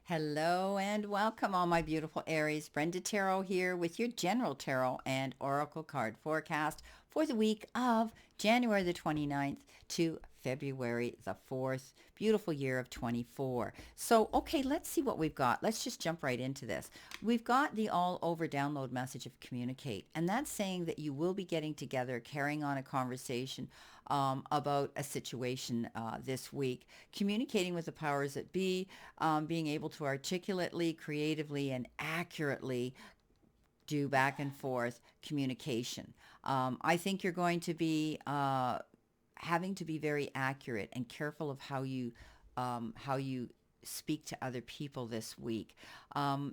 Hello and welcome, all my beautiful Aries. Brenda Taro here with your general tarot and oracle card forecast for the week of January the 29th to February the 4th. Beautiful year of 24. So, okay, let's see what we've got. Let's just jump right into this. We've got the all over download message of communicate, and that's saying that you will be getting together, carrying on a conversation about a situation this week, communicating with the powers that be, being able to articulately, creatively, and accurately do back and forth communication. I think you're going to be having to be very accurate and careful of how you speak to other people this week.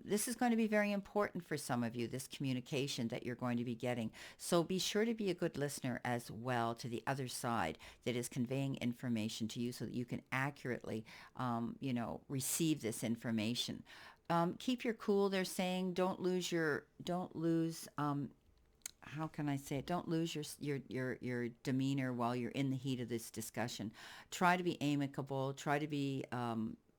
This is going to be very important for some of you, this communication that you're going to be getting. So be sure to be a good listener as well to the other side that is conveying information to you so that you can accurately, receive this information. Keep your cool. They're saying don't lose, how can I say it? Don't lose your demeanor while you're in the heat of this discussion. Try to be amicable. Try to be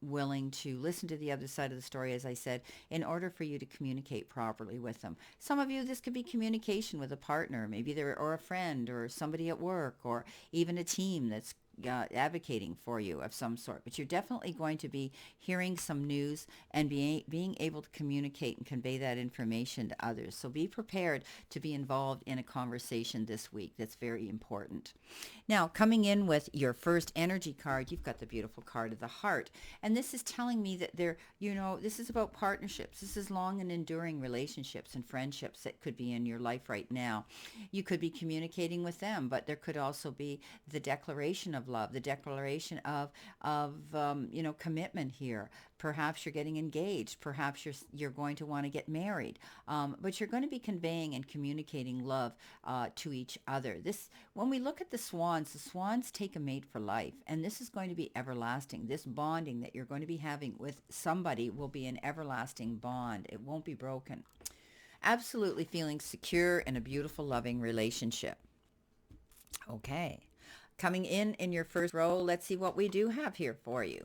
willing to listen to the other side of the story, as I said, in order for you to communicate properly with them. Some of you, this could be communication with a partner, maybe they're or a friend or somebody at work or even a team that's advocating for you of some sort. But you're definitely going to be hearing some news and being able to communicate and convey that information to others. So be prepared to be involved in a conversation this week. That's very important. Now, coming in with your first energy card, you've got the beautiful card of the heart. And this is telling me that this is about partnerships. This is long and enduring relationships and friendships that could be in your life right now. You could be communicating with them, but there could also be the declaration of love, the declaration of commitment here. Perhaps you're getting engaged. Perhaps you're going to want to get married. But you're going to be conveying and communicating love to each other. This, when we look at the swans take a mate for life, and this is going to be everlasting. This bonding that you're going to be having with somebody will be an everlasting bond. It won't be broken. Absolutely feeling secure in a beautiful, loving relationship. Okay. Coming in your first row, let's see what we do have here for you.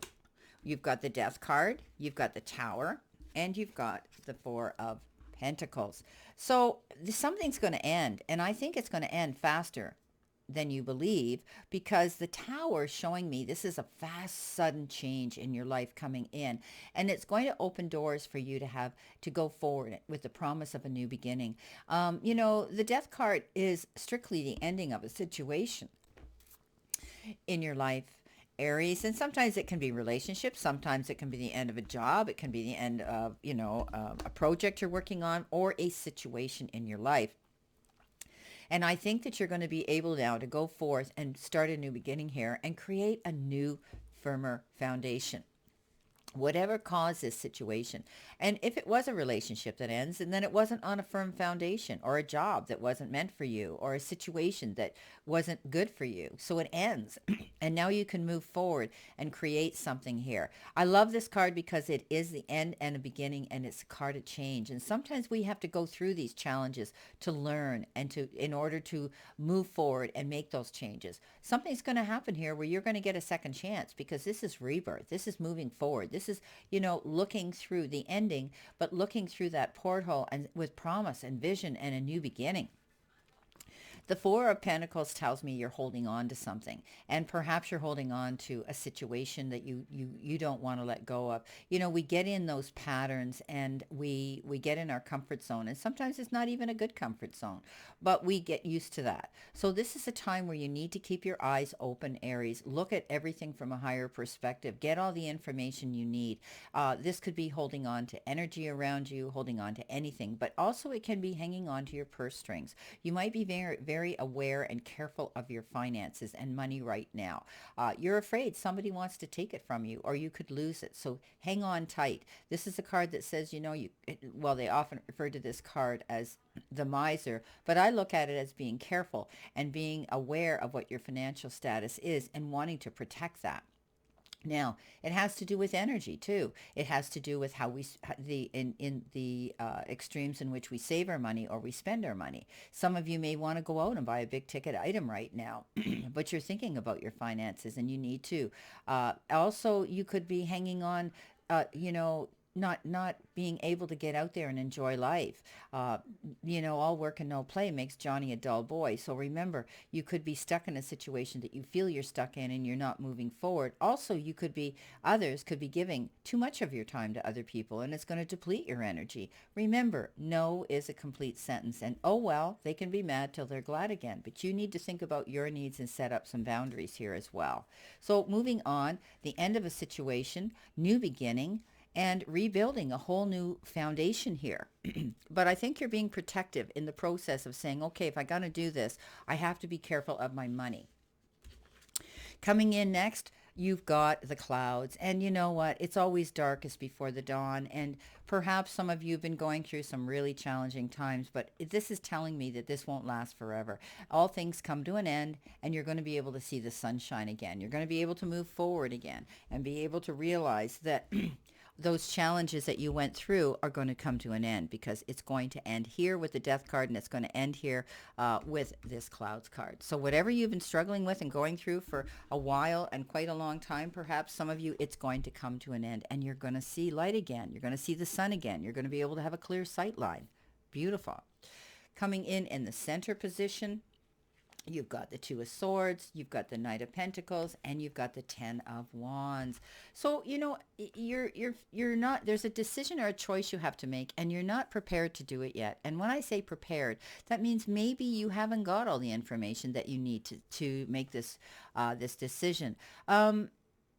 You've got the Death card, you've got the Tower, and you've got the Four of Pentacles. So something's going to end, and I think it's going to end faster than you believe, because the Tower is showing me this is a fast, sudden change in your life coming in, and it's going to open doors for you to have to go forward with the promise of a new beginning. The Death card is strictly the ending of a situation in your life, Aries. And sometimes it can be relationships. Sometimes it can be the end of a job. It can be the end of, a project you're working on or a situation in your life. And I think that you're going to be able now to go forth and start a new beginning here and create a new, firmer foundation, whatever caused this situation. And if it was a relationship that ends, and then it wasn't on a firm foundation, or a job that wasn't meant for you, or a situation that wasn't good for you, so it ends. And now you can move forward and create something here. I love this card because it is the end and a beginning, and it's a card of change. And sometimes we have to go through these challenges to learn and in order to move forward and make those changes. Something's going to happen here where you're going to get a second chance, because this is rebirth. This is moving forward. This is, looking through the ending, but looking through that porthole and with promise and vision and a new beginning. The Four of Pentacles tells me you're holding on to something, and perhaps you're holding on to a situation that you don't want to let go of. We get in those patterns, and we get in our comfort zone, and sometimes it's not even a good comfort zone, but we get used to that. So this is a time where you need to keep your eyes open, Aries. Look at everything from a higher perspective. Get all the information you need. This could be holding on to energy around you, holding on to anything, but also it can be hanging on to your purse strings. You might be very aware and careful of your finances and money right now. You're afraid somebody wants to take it from you, or you could lose it. So hang on tight. This is a card that says, they often refer to this card as the miser, but I look at it as being careful and being aware of what your financial status is and wanting to protect that. Now, it has to do with energy too. It has to do with how we in the extremes in which we save our money or we spend our money. Some of you may want to go out and buy a big ticket item right now, but you're thinking about your finances, and you need to. Also, you could be hanging on, not being able to get out there and enjoy life. Uh, all work and no play makes Johnny a dull boy. So remember, you could be stuck in a situation that you feel you're stuck in and you're not moving forward. Also, others could be giving too much of your time to other people and it's going to deplete your energy. Remember, no is a complete sentence. And oh well, they can be mad till they're glad again. But you need to think about your needs and set up some boundaries here as well. So moving on, the end of a situation, new beginning, and rebuilding a whole new foundation here. But I think you're being protective in the process of saying, okay, if I got to do this, I have to be careful of my money. Coming in next, you've got the clouds. And you know what? It's always darkest before the dawn. And perhaps some of you have been going through some really challenging times, but this is telling me that this won't last forever. All things come to an end, and you're going to be able to see the sunshine again. You're going to be able to move forward again and be able to realize that those challenges that you went through are going to come to an end, because it's going to end here with the death card, and it's going to end here with this clouds card. So whatever you've been struggling with and going through for a while and quite a long time, perhaps some of you, it's going to come to an end and you're going to see light again. You're going to see the sun again. You're going to be able to have a clear sight line. Beautiful. Coming in the center position, you've got the Two of Swords, you've got the Knight of Pentacles, and you've got the Ten of Wands. So, you're not, there's a decision or a choice you have to make, and you're not prepared to do it yet. And when I say prepared, that means maybe you haven't got all the information that you need to make this decision.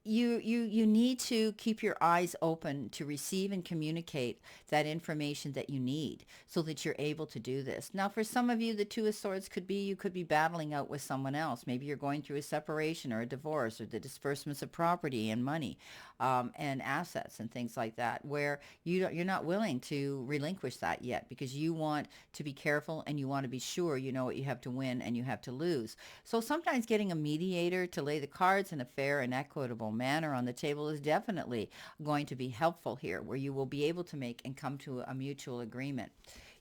You need to keep your eyes open to receive and communicate that information that you need so that you're able to do this. Now, for some of you, the Two of Swords could be, you could be battling out with someone else. Maybe you're going through a separation or a divorce or the disbursements of property and money and assets and things like that, where you're not willing to relinquish that yet because you want to be careful and you want to be sure you know what you have to win and you have to lose. So sometimes getting a mediator to lay the cards in a fair and equitable manner on the table is definitely going to be helpful here, where you will be able to make and come to a mutual agreement.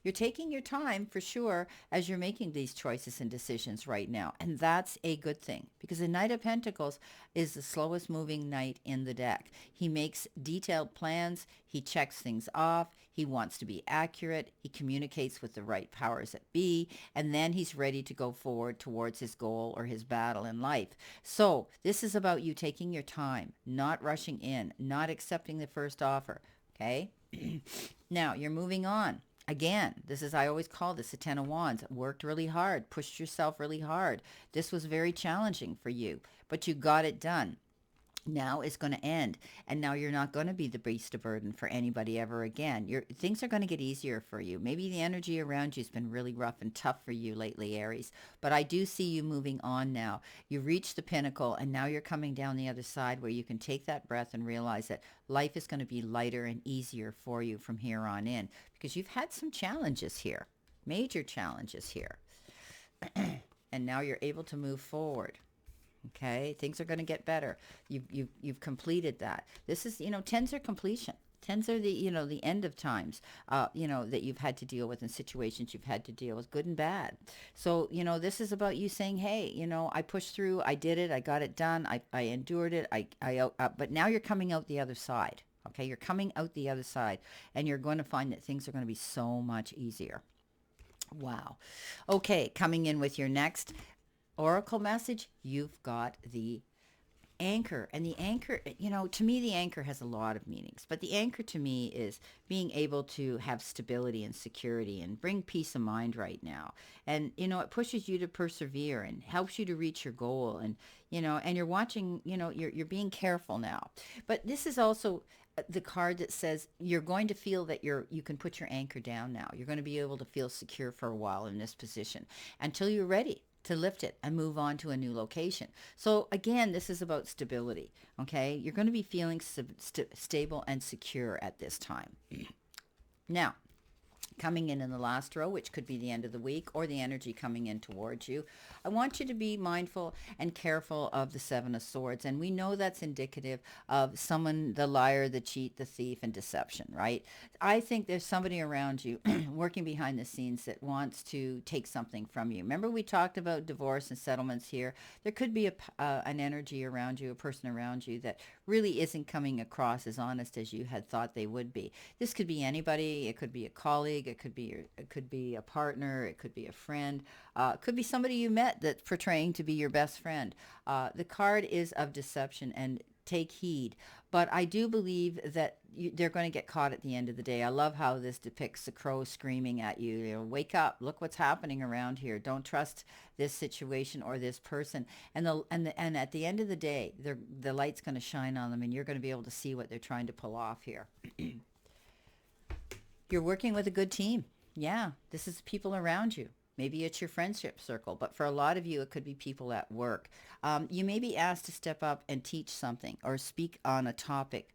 You're taking your time for sure as you're making these choices and decisions right now. And that's a good thing, because the Knight of Pentacles is the slowest moving knight in the deck. He makes detailed plans. He checks things off. He wants to be accurate. He communicates with the right powers that be. And then he's ready to go forward towards his goal or his battle in life. So this is about you taking your time, not rushing in, not accepting the first offer. Okay? Now you're moving on. Again, this is, I always call this a Ten of Wands. Worked really hard, pushed yourself really hard. This was very challenging for you, but you got it done. Now it's going to end, and now you're not going to be the beast of burden for anybody ever again. Things are going to get easier for you. Maybe the energy around you has been really rough and tough for you lately, Aries, but I do see you moving on now. You reached the pinnacle, and now you're coming down the other side where you can take that breath and realize that life is going to be lighter and easier for you from here on in, because you've had some challenges here, major challenges here, and now you're able to move forward. Okay, things are going to get better. You've completed that. This is, tens are completion. Tens are the end of times, that you've had to deal with, and situations you've had to deal with, good and bad. So, this is about you saying, hey, I pushed through, I did it, I got it done, I endured it, but now you're coming out the other side. Okay, you're coming out the other side, and you're going to find that things are going to be so much easier. Wow. Okay, coming in with your next oracle message, you've got the anchor. And the anchor, to me, the anchor has a lot of meanings, but the anchor to me is being able to have stability and security and bring peace of mind right now. And, it pushes you to persevere and helps you to reach your goal. And, and you're watching, you're being careful now. But this is also the card that says you're going to feel that you can put your anchor down now. You're going to be able to feel secure for a while in this position until you're ready to lift it and move on to a new location. So again, this is about stability, okay? You're going to be feeling stable and secure at this time. Now, coming in the last row, which could be the end of the week or the energy coming in towards you, I want you to be mindful and careful of the Seven of Swords. And we know that's indicative of someone, the liar, the cheat, the thief, and deception, right? I think there's somebody around you working behind the scenes that wants to take something from you. Remember we talked about divorce and settlements here? There could be an energy around you, a person around you that really isn't coming across as honest as you had thought they would be. This could be anybody. It could be a colleague. It could be a partner. It could be a friend. It could be somebody you met that's portraying to be your best friend. The card is of deception, and take heed. But I do believe that they're going to get caught at the end of the day. I love how this depicts the crow screaming at you. You know, wake up! Look what's happening around here. Don't trust this situation or this person. And at the end of the day, the light's going to shine on them, and you're going to be able to see what they're trying to pull off here. You're working with a good team. Yeah, this is people around you. Maybe it's your friendship circle, but for a lot of you, it could be people at work. You may be asked to step up and teach something or speak on a topic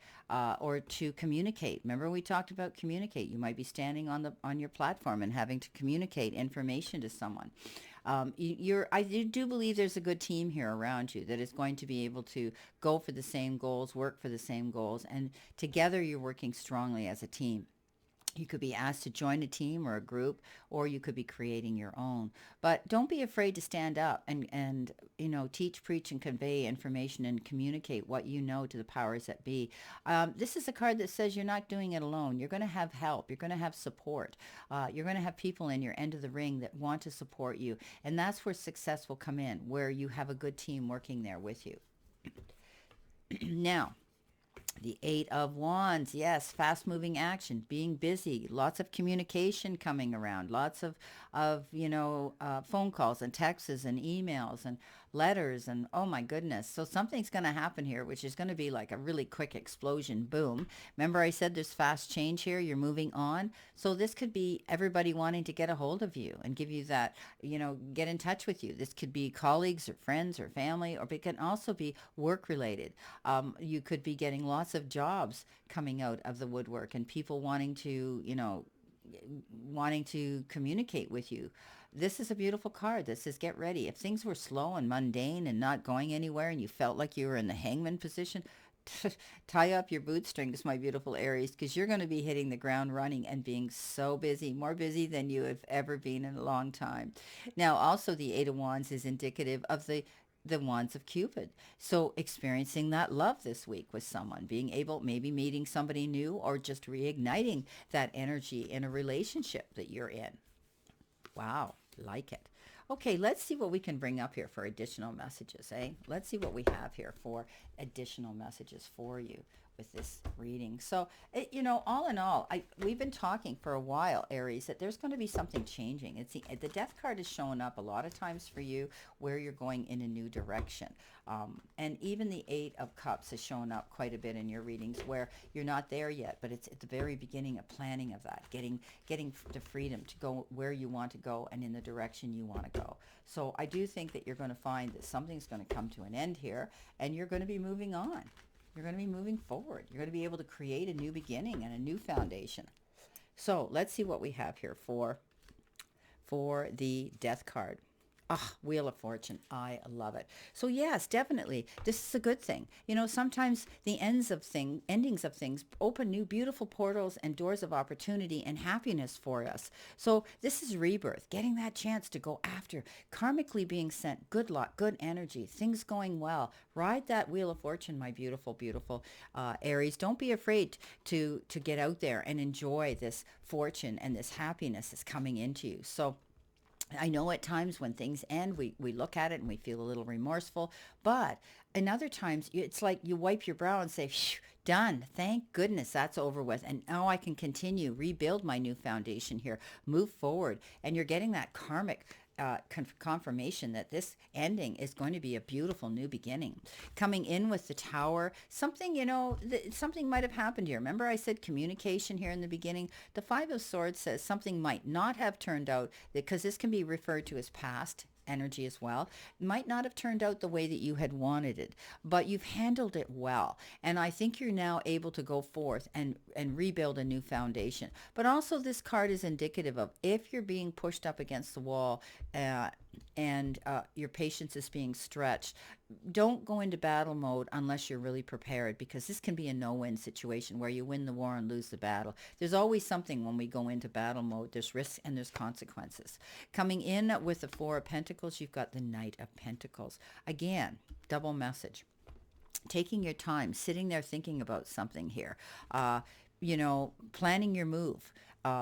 or to communicate. Remember, we talked about communicate. You might be standing on your platform and having to communicate information to someone. I do believe there's a good team here around you that is going to be able to go for the same goals, work for the same goals, and together you're working strongly as a team. You could be asked to join a team or a group, or you could be creating your own. But don't be afraid to stand up and teach, preach, and convey information and communicate what you know to the powers that be. This is a card that says you're not doing it alone. You're going to have help. You're going to have support. You're going to have people in your end of the ring that want to support you. And that's where success will come in, where you have a good team working there with you. Now, the Eight of Wands, yes, fast-moving action, being busy, lots of communication coming around, lots of phone calls and texts and emails and letters and oh my goodness. So something's going to happen here, which is going to be like a really quick explosion, boom. Remember I said there's fast change here, you're moving on. So this could be everybody wanting to get a hold of you and give you that, get in touch with you. This could be colleagues or friends or family, or it can also be work related. You could be getting lots of jobs coming out of the woodwork and people wanting to communicate with you. This is a beautiful card. This says get ready. If things were slow and mundane and not going anywhere and you felt like you were in the hangman position, tie up your bootstrings, my beautiful Aries, because you're going to be hitting the ground running and being so busy, more busy than you have ever been in a long time. Now, also the Eight of Wands is indicative of the Wands of Cupid. So experiencing that love this week with someone, being able, maybe meeting somebody new or just reigniting that energy in a relationship that you're in. Wow, like it. Okay, let's see what we can bring up here for additional messages, eh? Let's see what we have here for additional messages for you with this reading. So, all in all, we've been talking for a while, Aries, that there's going to be something changing. It's the Death card is showing up a lot of times for you where you're going in a new direction. And even the Eight of Cups is showing up quite a bit in your readings where you're not there yet, but it's at the very beginning of planning of that, getting the freedom to go where you want to go and in the direction you want to go. So I do think that you're going to find that something's going to come to an end here and you're going to be moving on. You're going to be moving forward. You're going to be able to create a new beginning and a new foundation. So let's see what we have here for the Death card. Wheel of Fortune. I love it. So yes, definitely, this is a good thing. Sometimes the endings of things open new beautiful portals and doors of opportunity and happiness for us. So this is rebirth, getting that chance to go after, karmically being sent good luck, good energy, things going well. Ride that Wheel of Fortune, my beautiful, beautiful Aries. Don't be afraid to get out there and enjoy this fortune and this happiness that's coming into you. So I know at times when things end, we look at it and we feel a little remorseful, but in other times, it's like you wipe your brow and say, phew, done. Thank goodness that's over with. And now I can continue, rebuild my new foundation here, move forward. And you're getting that karmic confirmation that this ending is going to be a beautiful new beginning. Coming in with the Tower, something, something might have happened here. Remember I said communication here in the beginning? The Five of Swords says something might not have turned out, because this can be referred to as past energy as well, might not have turned out the way that you had wanted it, but you've handled it well. And I think you're now able to go forth and rebuild a new foundation. But also this card is indicative of if you're being pushed up against the wall and your patience is being stretched, don't go into battle mode unless you're really prepared, because this can be a no-win situation where you win the war and lose the battle. There's always something when we go into battle mode. There's risks and there's consequences. Coming in with the Four of Pentacles, you've got the Knight of Pentacles. Again, double message. taking your time, sitting there thinking about something here, uh, planning your move.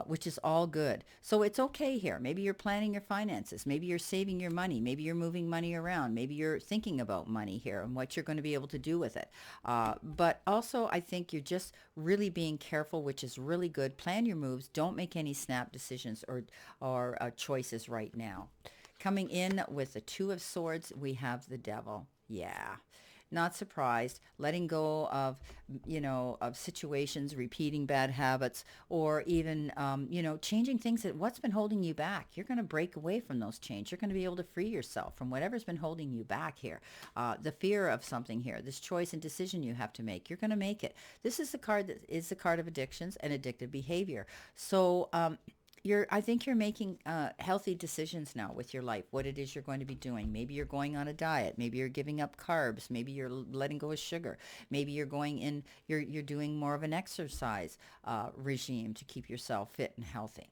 Which is all good. So it's okay here. Maybe you're planning your finances. Maybe you're saving your money. Maybe you're moving money around. Maybe you're thinking about money here and what you're going to be able to do with it. But also, I think you're just really being careful, which is really good. Plan your moves. Don't make any snap decisions or choices right now. Coming in with the Two of Swords, we have the Devil. Yeah, not surprised. Letting go of, of situations, repeating bad habits, or even, changing things that what's been holding you back. You're going to break away from those change. You're going to be able to free yourself from whatever's been holding you back here. The fear of something here, this choice and decision you have to make, you're going to make it. This is the card that is the card of addictions and addictive behavior. So, I think you're making healthy decisions now with your life, what it is you're going to be doing. Maybe you're going on a diet. Maybe you're giving up carbs. Maybe you're letting go of sugar. Maybe you're going in, you're doing more of an exercise regime to keep yourself fit and healthy.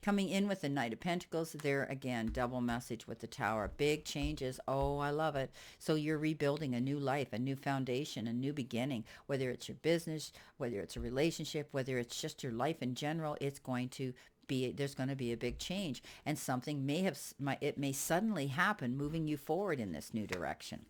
Coming in with the Knight of Pentacles, there again, double message with the Tower. Big changes. Oh, I love it. So you're rebuilding a new life, a new foundation, a new beginning. Whether it's your business, whether it's a relationship, whether it's just your life in general, there's going to be a big change, and something it may suddenly happen, moving you forward in this new direction.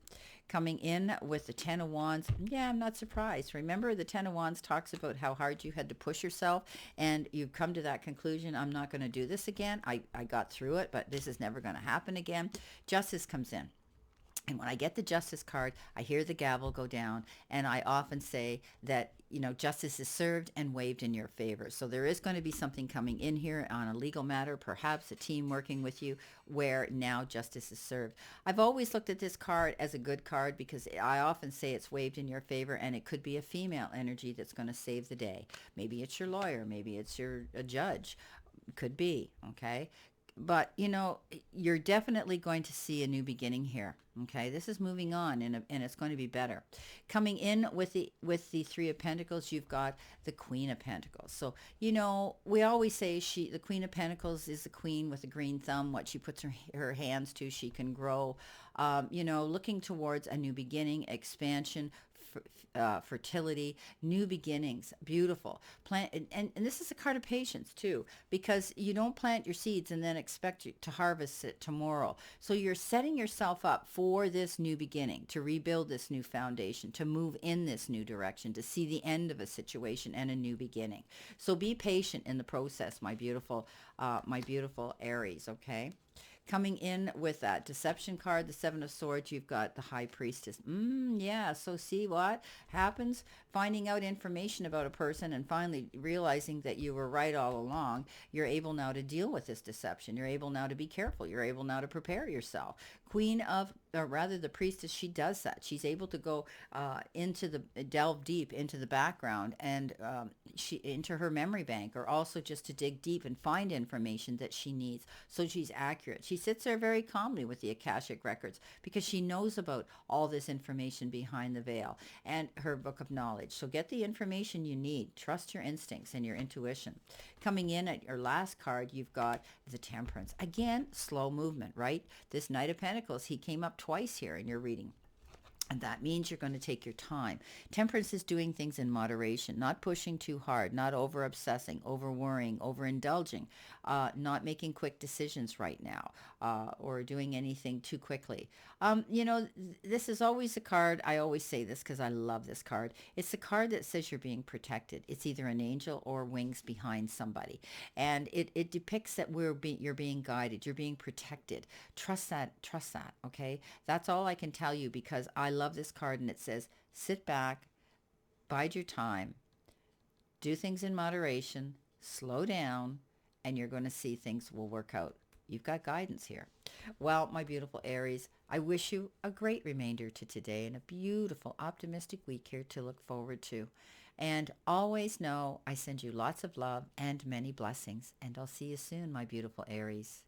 Coming in with the Ten of Wands, yeah, I'm not surprised. Remember, the Ten of Wands talks about how hard you had to push yourself, and you've come to that conclusion, I'm not going to do this again. I got through it, but this is never going to happen again. Justice comes in. And when I get the Justice card, I hear the gavel go down, and I often say that, justice is served and waived in your favor. So there is going to be something coming in here on a legal matter, perhaps a team working with you, where now justice is served. I've always looked at this card as a good card because I often say it's waived in your favor, and it could be a female energy that's going to save the day. Maybe it's your lawyer. Maybe it's a judge. Could be, okay? But you're definitely going to see a new beginning here. Okay, this is moving on, and it's going to be better. Coming in with the Three of Pentacles, you've got the Queen of Pentacles. So we always say the Queen of Pentacles is the queen with a green thumb. What she puts her hands to, she can grow. Looking towards a new beginning, expansion, fertility, new beginnings. Beautiful. Plant, and this is a card of patience too, because you don't plant your seeds and then expect to harvest it tomorrow. So you're setting yourself up for this new beginning, to rebuild this new foundation, to move in this new direction, to see the end of a situation and a new beginning. So be patient in the process, my beautiful Aries. Okay. Coming in with that deception card, the Seven of Swords, you've got the High Priestess. Yeah, so see what happens? Finding out information about a person and finally realizing that you were right all along, you're able now to deal with this deception. You're able now to be careful. You're able now to prepare yourself. The Priestess, she does that. She's able to go delve deep into the background and into her memory bank, or also just to dig deep and find information that she needs. So she's accurate. She sits there very calmly with the Akashic records because she knows about all this information behind the veil and her book of knowledge. So get the information you need. Trust your instincts and your intuition. Coming in at your last card, you've got the Temperance. Again, slow movement, right? This Knight of Pentacles, he came up twice here in your reading. And that means you're going to take your time. Temperance is doing things in moderation, not pushing too hard, not over obsessing, over worrying, over indulging, not making quick decisions right now, or doing anything too quickly. This is always a card. I always say this because I love this card. It's a card that says you're being protected. It's either an angel or wings behind somebody. And it depicts that you're being guided. You're being protected. Trust that. Okay. That's all I can tell you, because I love this card, and it says, sit back, bide your time, do things in moderation, slow down, and you're going to see things will work out. You've got guidance here. Well, my beautiful Aries, I wish you a great remainder to today and a beautiful, optimistic week here to look forward to. And always know I send you lots of love and many blessings, and I'll see you soon, my beautiful Aries.